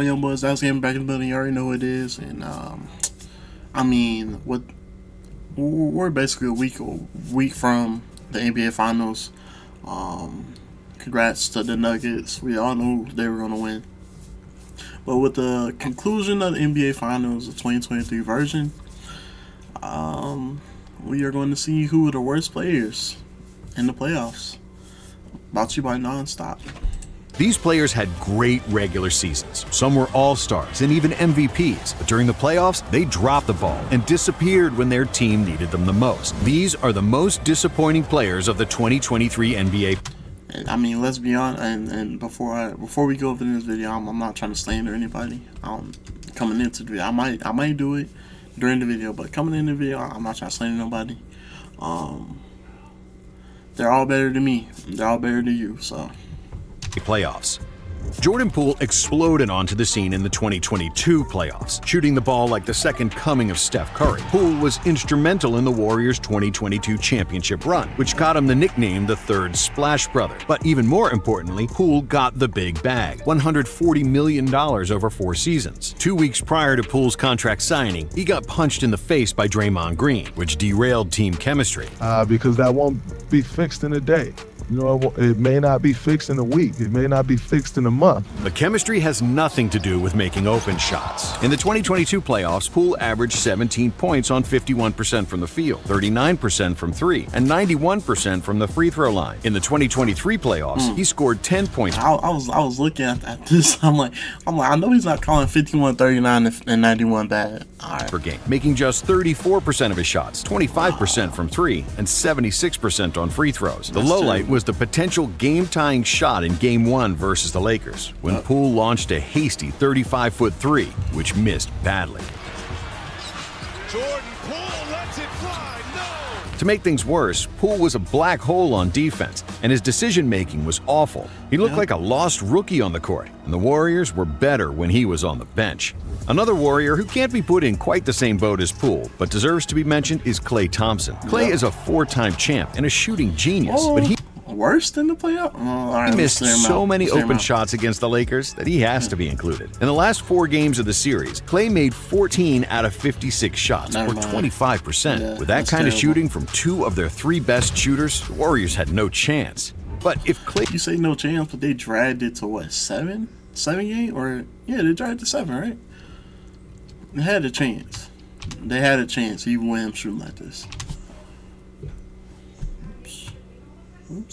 up, Young Boys? That's getting back in the building. You already know who it is. And, I mean, we're basically a week from the NBA Finals. Congrats to the Nuggets. We all knew they were going to win. But with the conclusion of the NBA Finals, the 2023 version, we are going to see who are the worst players in the playoffs. Brought to you by Nonstop. These players had great regular seasons. Some were all-stars and even MVPs. But during the playoffs, they dropped the ball and disappeared when their team needed them the most. These are the most disappointing players of the 2023 NBA. I mean, let's be honest, and before we go over this video, I'm not trying to slander anybody. Coming into the video, I might do it during the video, but coming in the video, I'm not trying to slander nobody. They're all better than me. They're all better than you, so. Playoffs. Jordan Poole exploded onto the scene in the 2022 playoffs, shooting the ball like the second coming of Steph Curry. Poole was instrumental in the Warriors' 2022 championship run, which got him the nickname the Third Splash Brother. But even more importantly, Poole got the big bag, $140 million over 4 seasons. 2 weeks prior to Poole's contract signing, he got punched in the face by Draymond Green, which derailed team chemistry. Because that won't be fixed in a day. You know, it may not be fixed in a week. It may not be fixed in a month. But chemistry has nothing to do with making open shots. In the 2022 playoffs, Poole averaged 17 points on 51% from the field, 39% from 3, and 91% from the free throw line. In the 2023 playoffs, he scored 10 points. I was looking at this. I'm like, I know he's not calling 51, 39, and 91 bad. All right. Per game, making just 34% of his shots, 25% from 3, and 76% on free throws. The lowlight was the potential game-tying shot in Game 1 versus the Lakers, when Poole launched a hasty 35-foot three, which missed badly. Jordan Poole lets it fly. No! To make things worse, Poole was a black hole on defense, and his decision-making was awful. He looked like a lost rookie on the court, and the Warriors were better when he was on the bench. Another Warrior who can't be put in quite the same boat as Poole, but deserves to be mentioned, is Klay Thompson. Klay is a 4-time champ and a shooting genius, but he worse than the playoff? He missed so many open shots against the Lakers that he has to be included. In the last 4 games of the series, Klay made 14 out of 56 shots, or 25%. Yeah, With that kind of shooting from 2 of their 3 best shooters, the Warriors had no chance. But if Klay... You say no chance, but they dragged it to what, 7? 7 games? Or, yeah, they dragged it to 7, right? They had a chance. They had a chance, even with him shooting like this.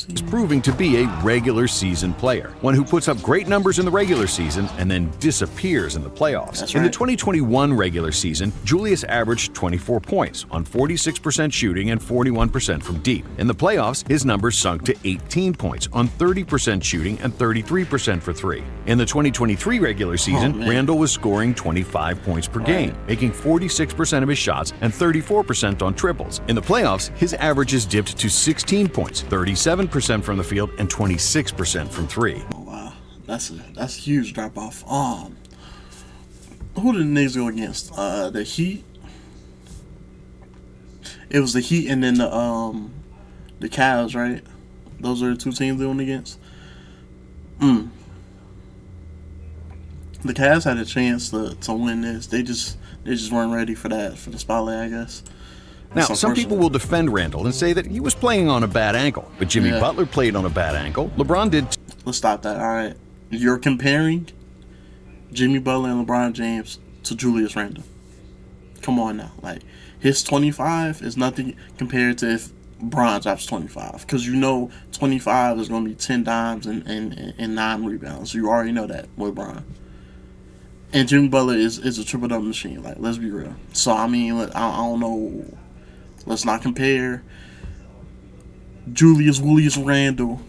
is proving to be a regular season player, one who puts up great numbers in the regular season and then disappears in the playoffs. That's In the right. 2021 regular season, Julius averaged 24 points on 46% shooting and 41% from deep. In the playoffs, his numbers sunk to 18 points on 30% shooting and 33% for 3. In the 2023 regular season, Randall was scoring 25 points per game, making 46% of his shots and 34% on triples. In the playoffs, his averages dipped to 16 points, 37% from the field, and 26% from 3. Oh, wow. That's a huge drop off. Who did the Knicks go against? The Heat. It was the Heat and then the Cavs, right? Those are the 2 teams they went against. The Cavs had a chance to win this. They just weren't ready for that, for the spotlight, I guess. Now, some people will defend Randall and say that he was playing on a bad ankle, but Jimmy Butler played on a bad ankle. LeBron did. Let's stop that. All right, you're comparing Jimmy Butler and LeBron James to Julius Randle. Come on now, like his 25 is nothing compared to if LeBron drops 25, because you know 25 is going to be 10 dimes and 9 rebounds. You already know that with LeBron. And Jimmy Butler is a triple-double machine. Like, let's be real. So I mean, I don't know. Let's not compare Julius Randle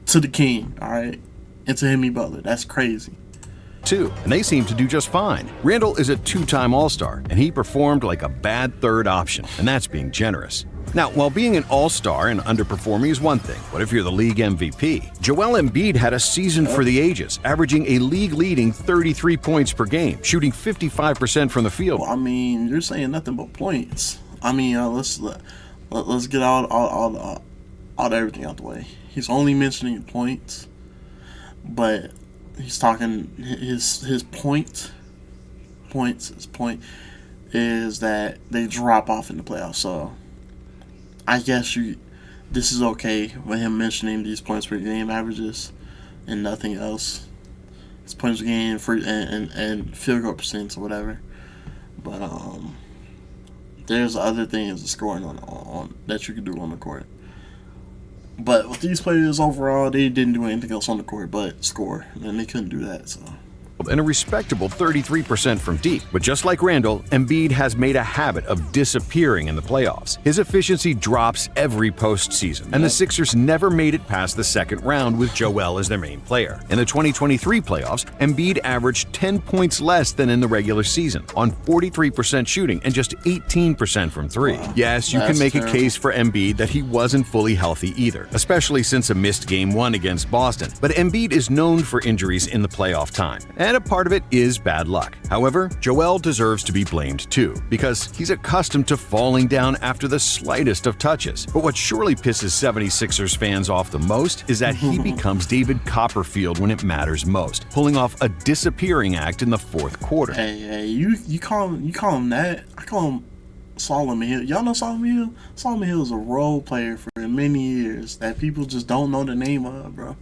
to the King, all right, and to Jimmy Butler. That's crazy. Too, and they seem to do just fine. Randall is a 2-time All-Star, and he performed like a bad third option, and that's being generous. Now, while being an all-star and underperforming is one thing, what if you're the league MVP? Joel Embiid had a season for the ages, averaging a league-leading 33 points per game, shooting 55% from the field. Well, I mean, you're saying nothing but points. I mean, let's get all everything out the way. He's only mentioning points, but he's talking his point is that they drop off in the playoffs. So I guess this is okay with him mentioning these points per game averages and nothing else. It's points per game and field goal percents or whatever. But there's other things scoring on that you can do on the court. But with these players overall, they didn't do anything else on the court but score, and they couldn't do that. So. And a respectable 33% from deep. But just like Randall, Embiid has made a habit of disappearing in the playoffs. His efficiency drops every postseason, and the Sixers never made it past the second round with Joel as their main player. In the 2023 playoffs, Embiid averaged 10 points less than in the regular season, on 43% shooting and just 18% from three. Wow. Yes, you can make a case for Embiid that he wasn't fully healthy either, especially since a missed Game 1 against Boston. But Embiid is known for injuries in the playoff time, and a part of it is bad luck. However, Joel deserves to be blamed too, because he's accustomed to falling down after the slightest of touches. But what surely pisses 76ers fans off the most is that he becomes David Copperfield when it matters most, pulling off a disappearing act in the fourth quarter. Hey, you call him that? I call him Solomon Hill. Y'all know Solomon Hill? Solomon Hill is a role player for many years that people just don't know the name of, bro.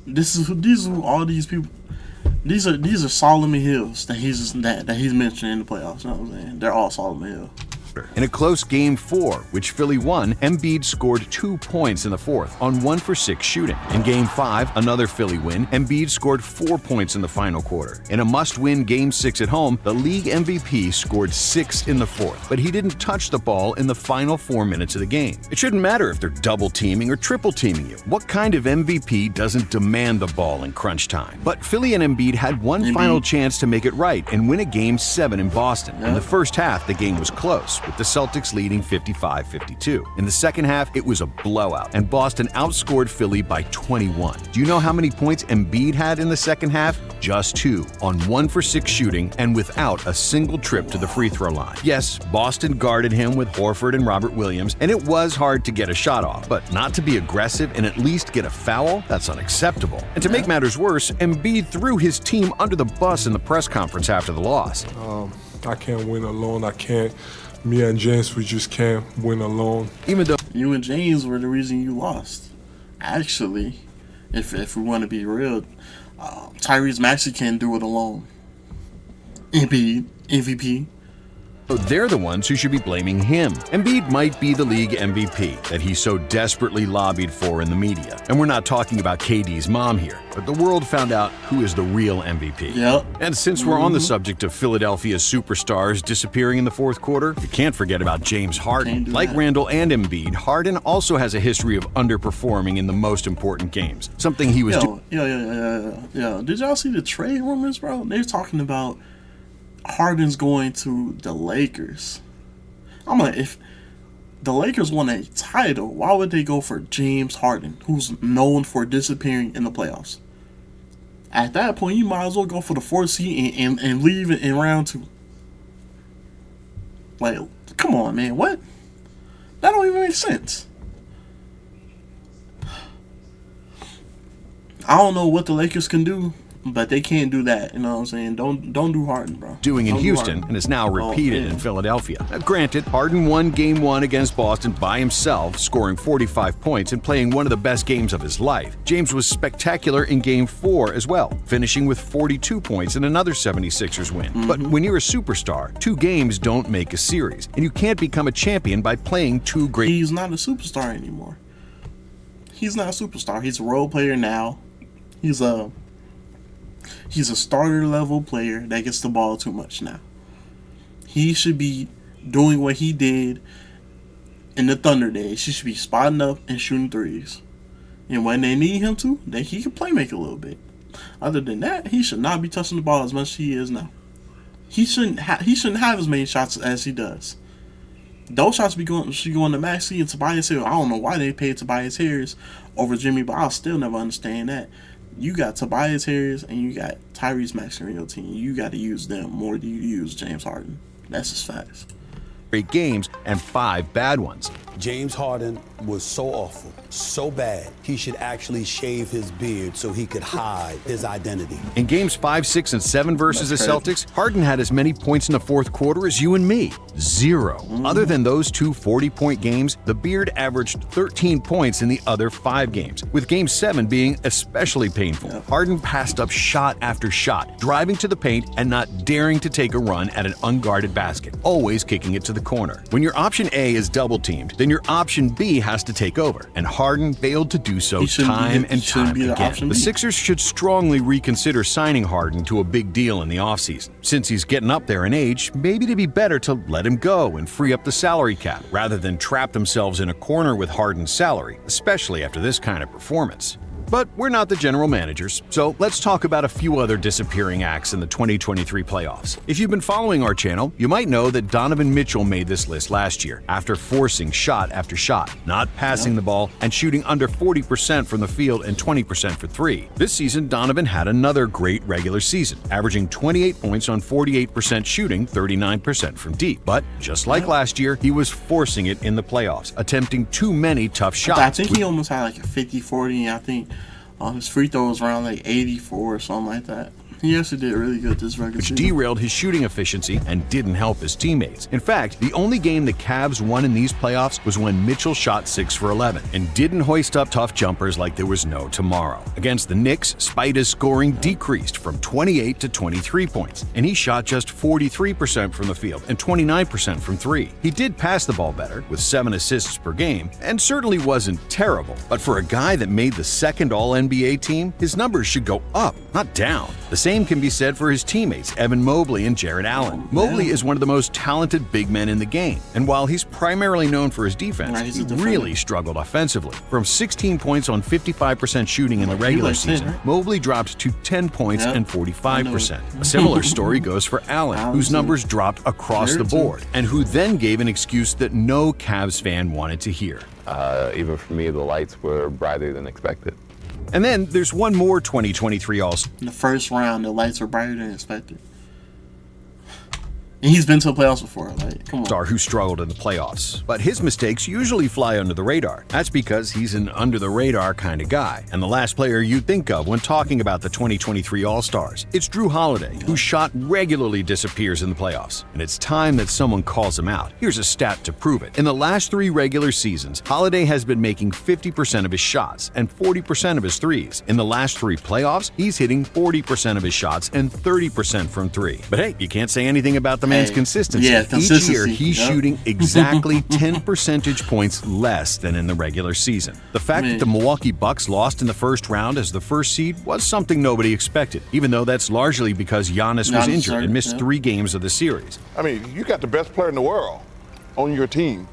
These are who all these people. These are Solomon Hills that he's mentioned in the playoffs. You know what I'm saying? They're all Solomon Hill. In a close Game 4, which Philly won, Embiid scored 2 points in the fourth on 1 for 6 shooting. In Game 5, another Philly win, Embiid scored 4 points in the final quarter. In a must-win Game 6 at home, the league MVP scored 6 in the fourth, but he didn't touch the ball in the final 4 minutes of the game. It shouldn't matter if they're double-teaming or triple-teaming you. What kind of MVP doesn't demand the ball in crunch time? But Philly and Embiid had one final chance to make it right and win a Game 7 in Boston. In the first half, the game was close, with the Celtics leading 55-52. In the second half, it was a blowout, and Boston outscored Philly by 21. Do you know how many points Embiid had in the second half? Just 2, on 1 for 6 shooting and without a single trip to the free throw line. Yes, Boston guarded him with Horford and Robert Williams, and it was hard to get a shot off, but not to be aggressive and at least get a foul? That's unacceptable. And to make matters worse, Embiid threw his team under the bus in the press conference after the loss. I can't win alone. Me and James, we just can't win alone. Even though you and James were the reason you lost. Actually, if we want to be real, Tyrese Maxey can't do it alone. Embiid, MVP. they're the ones who should be blaming him. Embiid might be the league MVP that he so desperately lobbied for in the media. And we're not talking about KD's mom here, but the world found out who is the real MVP. Yep. And since we're on the subject of Philadelphia's superstars disappearing in the fourth quarter, we can't forget about James Harden. Like Randall and Embiid, Harden also has a history of underperforming in the most important games. Something he was Yo, did y'all see the trade rumors, bro? They're talking about Harden's going to the Lakers. I'm like, if the Lakers won a title, why would they go for James Harden, who's known for disappearing in the playoffs? At that point, you might as well go for the 4th seed and leave it in round 2. Like, come on, man. What? That don't even make sense. I don't know what the Lakers can do, but they can't do that. You know what I'm saying? Don't do Harden, bro. Doing in Don't do Houston Harden. and is now repeated in Philadelphia. Now, granted, Harden won Game 1 against Boston by himself, scoring 45 points and playing one of the best games of his life. James was spectacular in Game 4 as well, finishing with 42 points in another 76ers win. But when you're a superstar, 2 games don't make a series, and you can't become a champion by playing 2 great. He's not a superstar anymore. He's not a superstar. He's a role player now. He's a starter level player that gets the ball too much now. He should be doing what he did in the Thunder days. He should be spotting up and shooting threes. And when they need him to, then he can play make a little bit. Other than that, he should not be touching the ball as much as he is now. He shouldn't have as many shots as he does. Those shots should go to Maxey and Tobias Harris. I don't know why they paid Tobias Harris over Jimmy, but I'll still never understand that. You got Tobias Harris and you got Tyrese Maxey on your team. You got to use them more than you use James Harden. That's just facts. Great games and 5 bad ones. James Harden was so awful, so bad, he should actually shave his beard so he could hide his identity. In games 5, 6, and 7 versus the Celtics, Harden had as many points in the fourth quarter as you and me. 0. Other than those two 40-point games, the Beard averaged 13 points in the other 5 games, with game 7 being especially painful. Harden passed up shot after shot, driving to the paint and not daring to take a run at an unguarded basket, always kicking it to the corner. When your option A is double-teamed, then your option B has to take over, and Harden failed to do so time and time again. The Sixers should strongly reconsider signing Harden to a big deal in the offseason. Since he's getting up there in age, maybe it'd be better to let him go and free up the salary cap, rather than trap themselves in a corner with Harden's salary, especially after this kind of performance. But we're not the general managers, so let's talk about a few other disappearing acts in the 2023 playoffs. If you've been following our channel, you might know that Donovan Mitchell made this list last year after forcing shot after shot, not passing the ball, and shooting under 40% from the field and 20% for 3. This season, Donovan had another great regular season, averaging 28 points on 48% shooting, 39% from deep. But just like last year, he was forcing it in the playoffs, attempting too many tough shots. I think he almost had like a 50-40, I think. His free throw was around like 84 or something like that. He actually did really good this regular season. Which derailed his shooting efficiency and didn't help his teammates. In fact, the only game the Cavs won in these playoffs was when Mitchell shot 6 for 11 and didn't hoist up tough jumpers like there was no tomorrow. Against the Knicks, Spida's scoring decreased from 28 to 23 points, and he shot just 43% from the field and 29% from 3. He did pass the ball better, with 7 assists per game, and certainly wasn't terrible. But for a guy that made the second All-NBA team, his numbers should go up, not down. The same can be said for his teammates, Evan Mobley and Jarrett Allen. Mobley is one of the most talented big men in the game, and while he's primarily known for his defense, he really struggled offensively. From 16 points on 55% shooting in the regular season, Mobley dropped to 10 points and 45%. A similar story goes for Allen, whose numbers dropped across the board, and who then gave an excuse that no Cavs fan wanted to hear. Even for me, the lights were brighter than expected. And then there's one more 2023 All-Star. In the first round, the lights were brighter than expected. And he's been to the playoffs before, like, come on. Who struggled in the playoffs. But his mistakes usually fly under the radar. That's because he's an under-the-radar kind of guy. And the last player you'd think of when talking about the 2023 All-Stars, it's Jrue Holiday, whose shot regularly disappears in the playoffs. And it's time that someone calls him out. Here's a stat to prove it. In the last 3 regular seasons, Holiday has been making 50% of his shots and 40% of his threes. In the last 3 playoffs, he's hitting 40% of his shots and 30% from 3. But hey, you can't say anything about the man's consistency. Each year, he's shooting exactly 10 percentage points less than in the regular season. The fact that the Milwaukee Bucks lost in the first round as the first seed was something nobody expected, even though that's largely because Giannis was injured and missed 3 games of the series. I mean, you got the best player in the world on your team.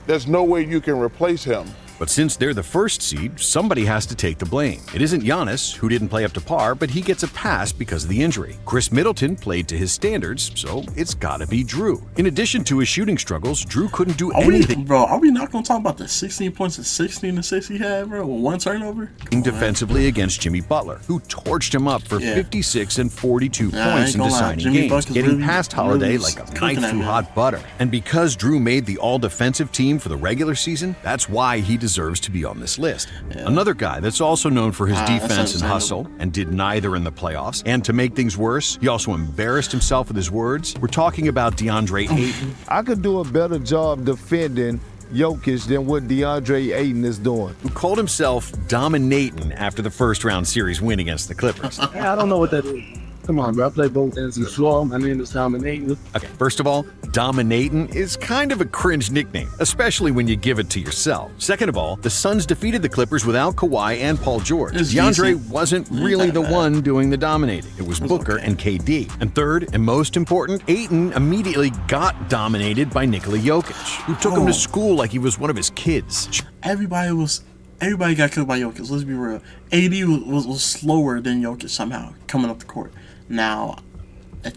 There's no way you can replace him. But since they're the first seed, somebody has to take the blame. It isn't Giannis, who didn't play up to par, but he gets a pass because of the injury. Chris Middleton played to his standards, so it's gotta be Jrue. In addition to his shooting struggles, Jrue couldn't do anything. Are we not gonna talk about the 16 points and 16 assists he had, bro, with 1 turnover? Defensively against Jimmy Butler, who torched him up for 56 and 42 points in deciding games, getting past Holiday like a knife through hot butter. And because Jrue made the all-defensive team for the regular season, that's why he deserves to be on this list. Another guy that's also known for his defense and hustle, and did neither in the playoffs. And to make things worse, he also embarrassed himself with his words. We're talking about DeAndre Ayton. I could do a better job defending Jokic than what DeAndre Ayton is doing. Who called himself dominating after the first round series win against the Clippers. I don't know what that is. Come on, bro. I play both ends of the floor. My name is Dominating. Okay, first of all, Dominating is kind of a cringe nickname, especially when you give it to yourself. Second of all, the Suns defeated the Clippers without Kawhi and Paul George. DeAndre wasn't really the one doing the dominating. It was Booker and KD. And third, and most important, Ayton immediately got dominated by Nikola Jokic, who took him to school like he was one of his kids. Everybody got killed by Jokic, let's be real. AD was slower than Jokic somehow coming up the court. Now,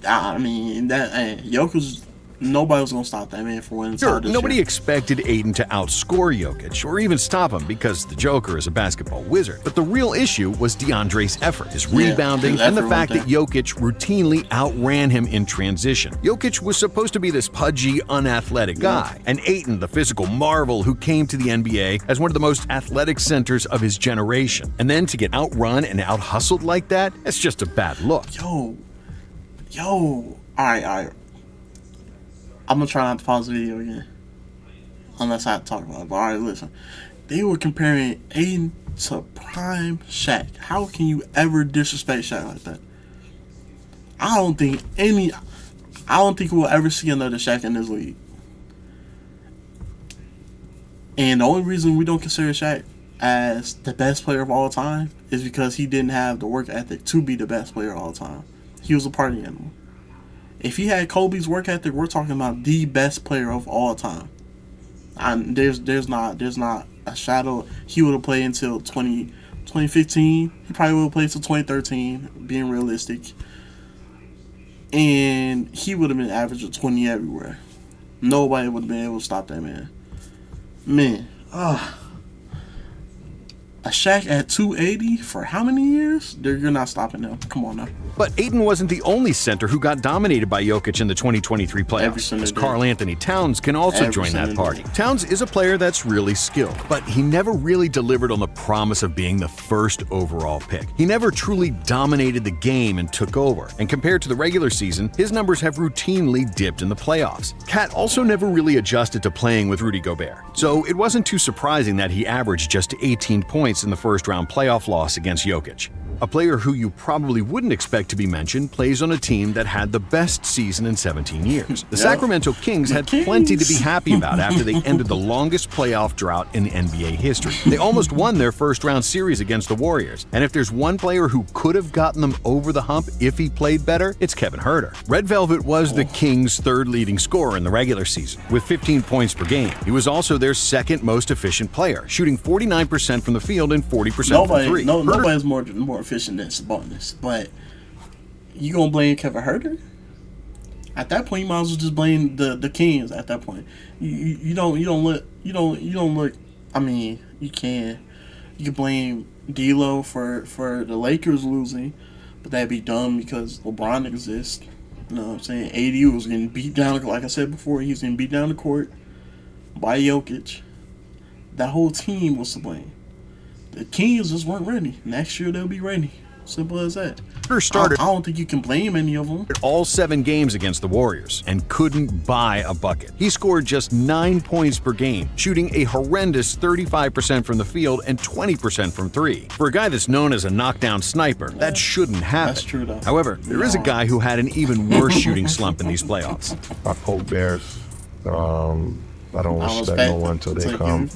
I mean, Jokic Nobody was gonna stop that man from winning. Sure, nobody expected Ayton to outscore Jokic or even stop him because the Joker is a basketball wizard. But the real issue was DeAndre's effort, his rebounding, and the fact that Jokic routinely outran him in transition. Jokic was supposed to be this pudgy, unathletic guy, and Ayton, the physical marvel who came to the NBA as one of the most athletic centers of his generation. And then to get outrun and out-hustled like that, that's just a bad look. Yo. All right. I'm gonna try not to pause the video again. Unless I have to talk about it. But alright, listen. They were comparing Ayton to prime Shaq. How can you ever disrespect Shaq like that? I don't think we'll ever see another Shaq in this league. And the only reason we don't consider Shaq as the best player of all time is because he didn't have the work ethic to be the best player of all time. He was a party animal. If he had Kobe's work ethic, we're talking about the best player of all time. And there's not a shadow. He would have played until 2015. He probably would have played until 2013, being realistic. And he would have been average of 20 everywhere. Nobody would have been able to stop that man. A Shaq at 280 for how many years? You're not stopping him. Come on now. But Ayton wasn't the only center who got dominated by Jokic in the 2023 playoffs, as Karl Anthony Towns can also join that party. Towns is a player that's really skilled, but he never really delivered on the promise of being the first overall pick. He never truly dominated the game and took over, and compared to the regular season, his numbers have routinely dipped in the playoffs. Cat also never really adjusted to playing with Rudy Gobert, so it wasn't too surprising that he averaged just 18 points in the first-round playoff loss against Jokic. A player who you probably wouldn't expect to be mentioned plays on a team that had the best season in 17 years. The Sacramento Kings had plenty to be happy about after they ended the longest playoff drought in NBA history. They almost won their first-round series against the Warriors, and if there's one player who could have gotten them over the hump if he played better, it's Kevin Huerter. Red Velvet was the Kings' third leading scorer in the regular season, with 15 points per game. He was also their second most efficient player, shooting 49% from the field and 40% from three. Nobody's more efficient than Sabonis, but you gonna blame Kevin Huerter? At that point, you might as well just blame the Kings. At that point, you don't look. I mean, you can blame D'Lo for the Lakers losing, but that'd be dumb because LeBron exists. You know what I'm saying? AD was getting beat down, like I said before. He was getting beat down the court by Jokic. That whole team was to blame. The Kings just weren't ready. Next year they'll be ready. Simple as that. I don't think you can blame any of them. All 7 games against the Warriors and couldn't buy a bucket. He scored just 9 points per game, shooting a horrendous 35% from the field and 20% from three. For a guy that's known as a knockdown sniper, that shouldn't happen. That's true though. However, there is a guy who had an even worse shooting slump in these playoffs. I poke bears. I don't respect no one until they come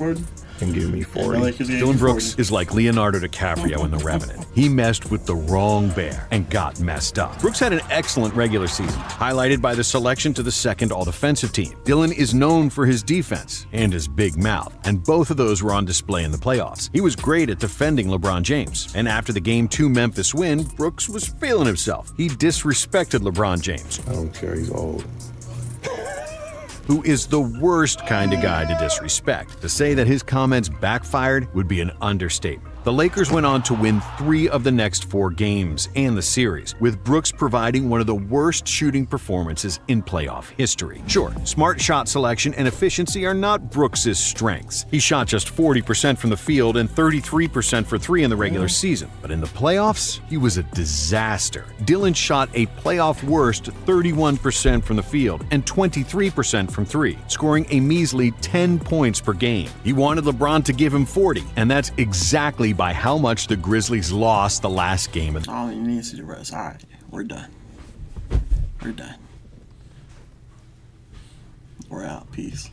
and give me 40. Dillon Brooks is like Leonardo DiCaprio in The Revenant. He messed with the wrong bear and got messed up. Brooks had an excellent regular season, highlighted by the selection to the second all-defensive team. Dillon is known for his defense and his big mouth, and both of those were on display in the playoffs. He was great at defending LeBron James, and after the Game 2 Memphis win, Brooks was feeling himself. He disrespected LeBron James. I don't care, he's old. Who is the worst kind of guy to disrespect. To say that his comments backfired would be an understatement. The Lakers went on to win 3 of the next 4 games and the series, with Brooks providing one of the worst shooting performances in playoff history. Sure, smart shot selection and efficiency are not Brooks' strengths. He shot just 40% from the field and 33% for 3 in the regular season, but in the playoffs, he was a disaster. Dillon shot a playoff worst 31% from the field and 23% from 3, scoring a measly 10 points per game. He wanted LeBron to give him 40, and that's exactly by how much the Grizzlies lost the last game. I don't even need to see the rest. All right, we're done. We're out. Peace.